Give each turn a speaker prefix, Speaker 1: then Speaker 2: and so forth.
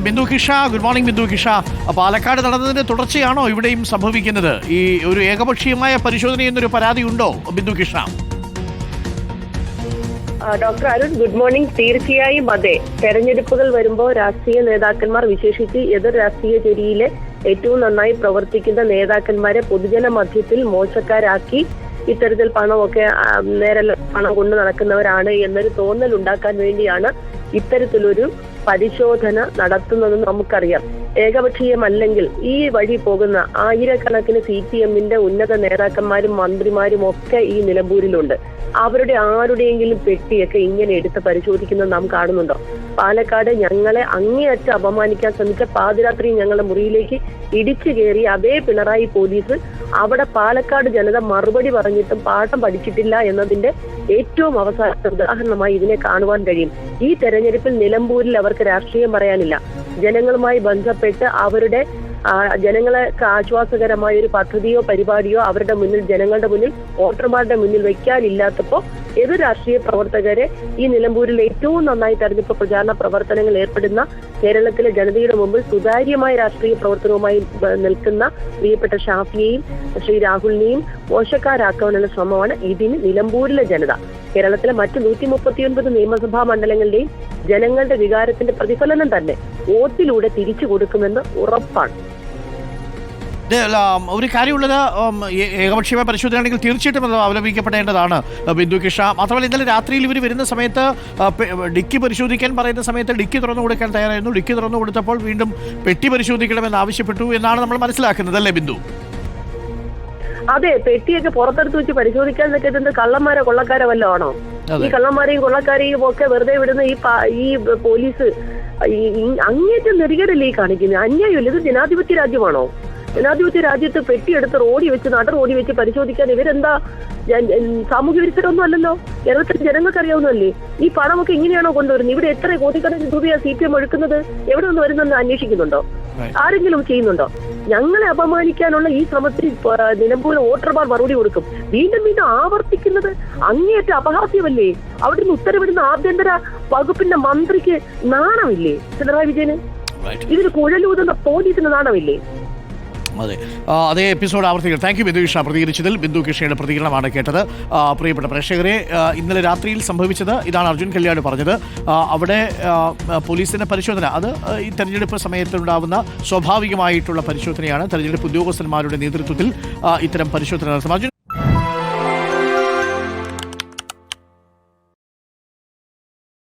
Speaker 1: Bindu Kisha, good morning Bindu Kisha. Palakkad നടന്നതിന്റെ തുടർച്ചയാണോ ഇവിടെയും സംഭവിക്കുന്നത്? ഈ ഒരു ഏകപക്ഷീയമായ പരിശോധന എന്നൊരു പരാതി ഉണ്ടോ Bindu Kisha?
Speaker 2: Doctor Arun, good morning. തീർച്ചയായും അതെ. തെരഞ്ഞെടുപ്പുകൾ വരുമ്പോൾ രാഷ്ട്രീയ നേതാക്കന്മാർ, വിശേഷിച്ച് എതിർ രാഷ്ട്രീയ ചേരിയിലെ ഏറ്റവും നന്നായി പ്രവർത്തിക്കുന്ന നേതാക്കന്മാരെ പൊതുജന മധ്യത്തിൽ മോശക്കാരാക്കി ഇത്തരത്തിൽ പണമൊക്കെ പണം കൊണ്ട് നടക്കുന്നവരാണ് എന്നൊരു തോന്നൽ ഉണ്ടാക്കാൻ വേണ്ടിയാണ് ഇത്തരത്തിലൊരു പരിശോധന നടത്തുന്നതെന്ന് നമുക്കറിയാം. ഏകപക്ഷീയമല്ലെങ്കിൽ ഈ വഴി പോകുന്ന ആയിരക്കണക്കിന് CPM-ന്റെ ഉന്നത നേതാക്കന്മാരും മന്ത്രിമാരും ഒക്കെ ഈ നിലമ്പൂരിലുണ്ട്. അവരുടെ ആരുടെയെങ്കിലും പെട്ടിയൊക്കെ ഇങ്ങനെ എടുത്ത് പരിശോധിക്കുന്നത് നാം കാണുന്നുണ്ടോ? പാലക്കാട് ഞങ്ങളെ അങ്ങേയറ്റം അപമാനിക്കാൻ ശ്രമിച്ച പാതിരാത്രി ഞങ്ങളുടെ മുറിയിലേക്ക് ഇടിച്ചു കയറി അതേ പിണറായി പോലീസ് അവിടെ പാലക്കാട് ജനത മറുപടി പറഞ്ഞിട്ടും പാഠം പഠിച്ചിട്ടില്ല എന്നതിന്റെ ഏറ്റവും അവസാന ഉദാഹരണമായി ഇതിനെ കാണുവാൻ കഴിയും. ഈ തെരഞ്ഞെടുപ്പിൽ നിലമ്പൂരിൽ അവർക്ക് രാഷ്ട്രീയം പറയാനില്ല. ജനങ്ങളുമായി ബന്ധപ്പെട്ട് അവരുടെ ജനങ്ങൾക്ക് ആശ്വാസകരമായ ഒരു പദ്ധതിയോ പരിപാടിയോ അവരുടെ മുന്നിൽ, ജനങ്ങളുടെ മുന്നിൽ, വോട്ടർമാരുടെ മുന്നിൽ വെക്കാനില്ലാത്തപ്പോ ഏത് രാഷ്ട്രീയ പ്രവർത്തകരെ ഈ നിലമ്പൂരിൽ ഏറ്റവും നന്നായി തെരഞ്ഞെടുപ്പ് പ്രചാരണ പ്രവർത്തനങ്ങൾ ഏർപ്പെടുന്ന കേരളത്തിലെ ജനതയുടെ മുമ്പിൽ സുതാര്യമായ രാഷ്ട്രീയ പ്രവർത്തനവുമായി നിൽക്കുന്ന പ്രിയപ്പെട്ട ഷാഫിയെയും ശ്രീ രാഹുലിനെയും മോശക്കാരാക്കാനുള്ള ശ്രമമാണ് ഇതിന് നിലമ്പൂരിലെ ജനത. കേരളത്തിലെ മറ്റ് 139 നിയമസഭാ മണ്ഡലങ്ങളുടെയും ജനങ്ങളുടെ വികാരത്തിന്റെ പ്രതിഫലനം തന്നെ വോട്ടിലൂടെ തിരിച്ചു കൊടുക്കുമെന്ന് ഉറപ്പാണ്.
Speaker 1: ഒരു കാര്യമുള്ളത്, ഏകപക്ഷീയമായ പരിശോധനയാണെങ്കിൽ തീർച്ചയായിട്ടും അത് അവലംബിക്കപ്പെടേണ്ടതാണ് ബിന്ദു കിഷ. മാത്രമല്ല, ഇന്നലെ രാത്രിയിൽ ഇവർ വരുന്ന സമയത്ത് ഡിക്കി പരിശോധിക്കാൻ പറയുന്ന സമയത്ത് ഡിക്കി തുറന്നു കൊടുക്കാൻ തയ്യാറായിരുന്നു. ഡിക്കി തുറന്നു കൊടുത്തപ്പോൾ വീണ്ടും പെട്ടി പരിശോധിക്കണമെന്ന് ആവശ്യപ്പെട്ടു എന്നാണ് നമ്മൾ മനസ്സിലാക്കുന്നത്, അല്ലേ ബിന്ദു?
Speaker 2: അതെ, പെട്ടിയൊക്കെ പുറത്തെടുത്ത് വെച്ച് പരിശോധിക്കാൻ നിൽക്കുന്നത് കള്ളന്മാരോ കൊള്ളക്കാരോ വല്ലോ ആണോ? ഈ കള്ളന്മാരെയും കൊള്ളക്കാരെയും ഒക്കെ വെറുതെ വിടുന്ന ഈ പോലീസ് അങ്ങേറ്റം നെറികേടല്ലേ ഈ കാണിക്കുന്നത്? അന്യായമല്ലേ? ഇത് ജനാധിപത്യ രാജ്യമാണോ? ജനാധിപത്യ രാജ്യത്ത് പെട്ടിയെടുത്ത് റോഡി വെച്ച് റോഡി വെച്ച് പരിശോധിക്കാൻ ഇവരെന്താ സാമൂഹ്യ വിരുദ്ധരൊന്നും അല്ലല്ലോ. കേരളത്തിൽ ജനങ്ങൾക്ക് അറിയാവുന്നതല്ലേ ഈ പണമൊക്കെ ഇങ്ങനെയാണോ കൊണ്ടുവരുന്നത്? ഇവിടെ എത്ര കോടിക്കണക്കിന് രൂപയാ CPM ഒഴുക്കുന്നത്? എവിടെ നിന്ന് വരുന്നെന്ന് അന്വേഷിക്കുന്നുണ്ടോ? ആരെങ്കിലും ചെയ്യുന്നുണ്ടോ? ഞങ്ങളെ അപമാനിക്കാനുള്ള ഈ ശ്രമത്തിൽ നിലമ്പൂർ വോട്ടർമാർ മറുപടി കൊടുക്കും. വീണ്ടും വീണ്ടും ആവർത്തിക്കുന്നത് അങ്ങേയറ്റ അപഹാസ്യമല്ലേ? അവിടെ നിന്ന് ഉത്തരവിടുന്ന ആഭ്യന്തര വകുപ്പിന്റെ മന്ത്രിക്ക് നാണമില്ലേ? പിണറായി വിജയന് ഇതിന് കുഴലൂതുന്ന പോലീസിന് നാണമില്ലേ?
Speaker 1: അതേ എപ്പിസോഡ് ആവർത്തികൾ. താങ്ക് യു ബിന്ദു കിഷ പ്രതികരിച്ചതിൽ. ബിന്ദു കിഷയുടെ പ്രതികരണമാണ് കേട്ടത്. പ്രിയപ്പെട്ട പ്രേക്ഷകരെ, ഇന്നലെ രാത്രിയിൽ സംഭവിച്ചത് ഇതാണ് അർജുൻ കല്യാട് പറഞ്ഞത്. അവിടെ പോലീസിന്റെ പരിശോധന അത് ഈ തെരഞ്ഞെടുപ്പ് സമയത്തുണ്ടാവുന്ന സ്വാഭാവികമായിട്ടുള്ള പരിശോധനയാണ്. തെരഞ്ഞെടുപ്പ് ഉദ്യോഗസ്ഥന്മാരുടെ നേതൃത്വത്തിൽ ഇത്തരം പരിശോധന നടത്തും.